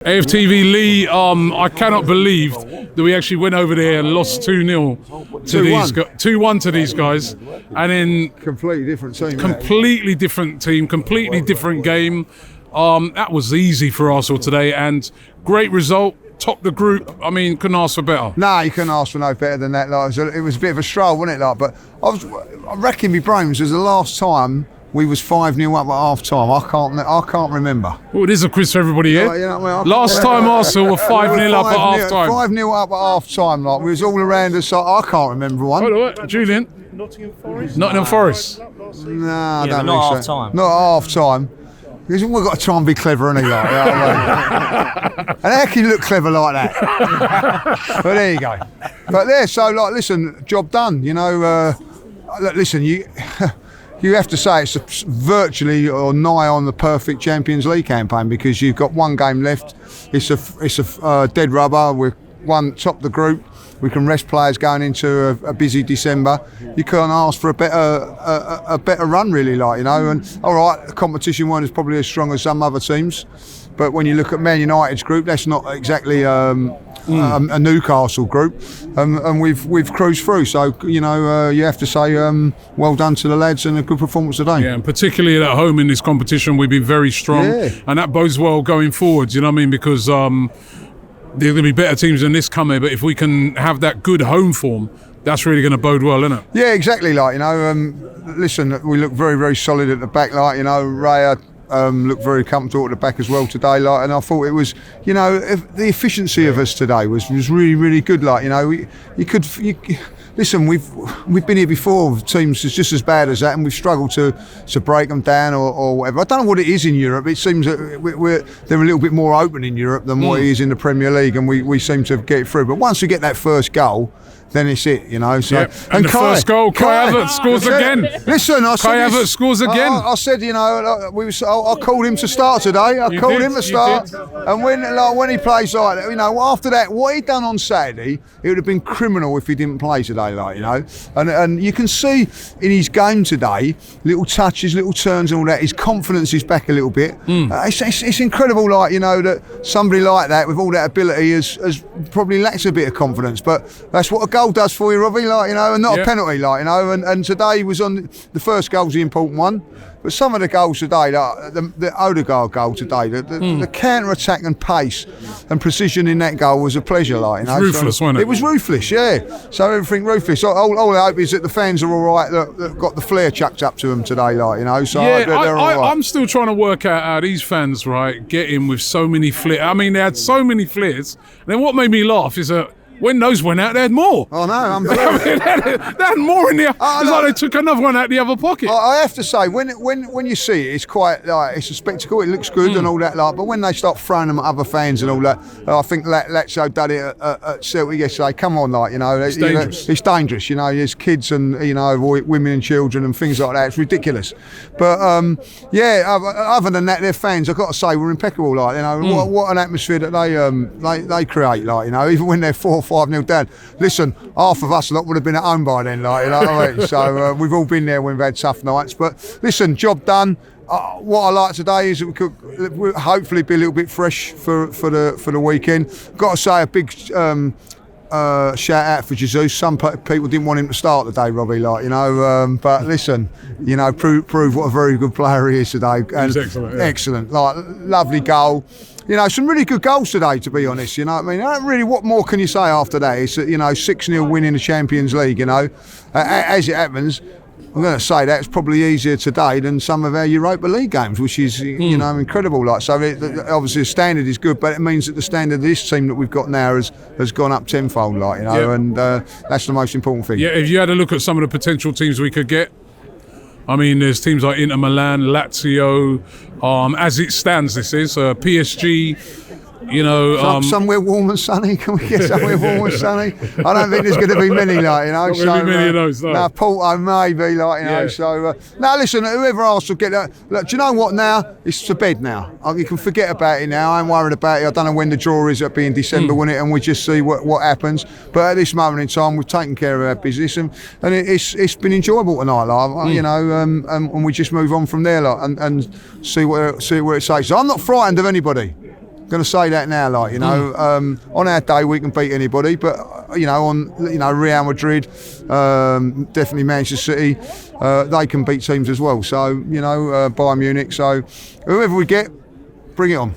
AFTV Lee, I cannot believe that we actually went over there and lost 2-0 to these guys, 2-1 to these guys, and then completely different team. Completely different team, completely different game. That was easy for Arsenal today, and great result. Top the group. I mean, couldn't ask for better. No, you couldn't ask for no better than that. Like, it was a bit of a stroll, wasn't it? Like, but I reckon my brains was the last time we was 5-0 up at half time. I can't remember. Well, it is a quiz for everybody here. You know what I mean? Last time Arsenal were 5-0 up at half time. 5-0 up at half time. Like, we was all around us. I can't remember one. Hold on, Julian. Nottingham Forest. Nottingham Forest. No, I don't not think half so. time. Not at half time. Because we've got to try and be clever, ain't he? Like, you know what I mean? And how can you look clever like that? But there you go. But there, so like, listen, job done. You know, look, listen, you have to say it's virtually or nigh on the perfect Champions League campaign, because you've got one game left. It's a dead rubber. We're top the group. We can rest players going into a busy December. You can't ask for a better run, really, like, you know. And all right, the competition weren't probably as strong as some other teams, but when you look at Man United's group, that's not exactly a Newcastle group, and we've cruised through. So you know, you have to say well done to the lads and a good performance today. Yeah, and particularly at home in this competition, we've been very strong, and that bodes well going forward. You know what I mean? Because there are going to be better teams than this coming, but if we can have that good home form, that's really going to bode well, isn't it? Yeah, exactly. Like, you know, listen, we look very, very solid at the back. Like, you know, Raya looked very comfortable at the back as well today. Like, and I thought it was, you know, the efficiency of us today was really, really good. Like, you know, listen, we've been here before with teams just as bad as that, and we've struggled to break them down or whatever. I don't know what it is in Europe. It seems that they're a little bit more open in Europe than what it is in the Premier League, and we seem to get it through. But once we get that first goal, then it's it, you know. So, and the first goal, Kai Havertz scores again. Listen, I said Kai Havertz scores again. I said, you know, I called him to start today. I called him to start, and when he plays like that, you know, after that, what he done on Saturday, it would have been criminal if he didn't play today, like, you know. And you can see in his game today, little touches, little turns, and all that. His confidence is back a little bit. It's incredible, like, you know, that somebody like that with all that ability has probably lacks a bit of confidence, but that's what a goal does for you, Robbie, like, you know, and not a penalty, like, you know, and today was on the first goal's the important one, but some of the goals today, like the Odegaard goal today, the counter-attack and pace and precision in that goal was a pleasure, like, you know. It was ruthless, wasn't it? It was ruthless, yeah. So everything ruthless. All I hope is that the fans are all right, that got the flair chucked up to them today, like, you know. So yeah, they're all right. I'm still trying to work out how these fans, right, get in with so many flares. I mean, they had so many flares. And then what made me laugh is that when those went out, they had more. Oh no, I'm they had more in there. It's like they took another one out the other pocket. I have to say, when you see it, it's quite like, it's a spectacle. It looks good and all that, like. But when they start throwing them at other fans and all that, I think Lazio done it at Celtic yesterday. Come on, like, you know, it's dangerous. It's dangerous. You know, there's kids and, you know, women and children and things like that. It's ridiculous. But other than that, their fans, I've got to say, were impeccable. Like, you know, what an atmosphere that they create. Like, you know, even when they're 4-5-0 down. Listen, half of us lot would have been at home by then, like, you know what I mean? So we've all been there when we've had tough nights. But listen, job done. What I like today is that we could hopefully be a little bit fresh for the weekend. Got to say a big shout out for Jesus. Some people didn't want him to start today, Robbie, like, you know. But listen, you know, prove what a very good player he is today. And he's excellent. Yeah. Excellent, like, lovely goal. You know, some really good goals today, to be honest. You know what I mean? Really, what more can you say after that? It's, you know, 6-0 win in the Champions League, you know. As it happens, I'm going to say that's probably easier today than some of our Europa League games, which is, you know, incredible. Like, so obviously the standard is good, but it means that the standard of this team that we've got now has gone up tenfold, like, you know, and that's the most important thing. Yeah, if you had a look at some of the potential teams we could get, I mean, there's teams like Inter Milan, Lazio, as it stands, this is PSG, you know. Somewhere warm and sunny. Can we get somewhere warm and sunny? I don't think there's going to be many, like, you know. Not going to be many of those, no. No, Porto maybe, like, you know. Yeah. So, now listen, whoever else will get that. Look, do you know what now? It's to bed now. You can forget about it now. I ain't worried about it. I don't know when the draw is. It'll be in December, won't it? And we just see what happens. But at this moment in time, we've taken care of our business, and it's been enjoyable tonight, like, you know. And we just move on from there, like, and see where it takes. So I'm not frightened of anybody. Going to say that now, like, you know, on our day we can beat anybody, but you know, on Real Madrid, definitely Manchester City, they can beat teams as well. So you know, Bayern Munich. So whoever we get, bring it on.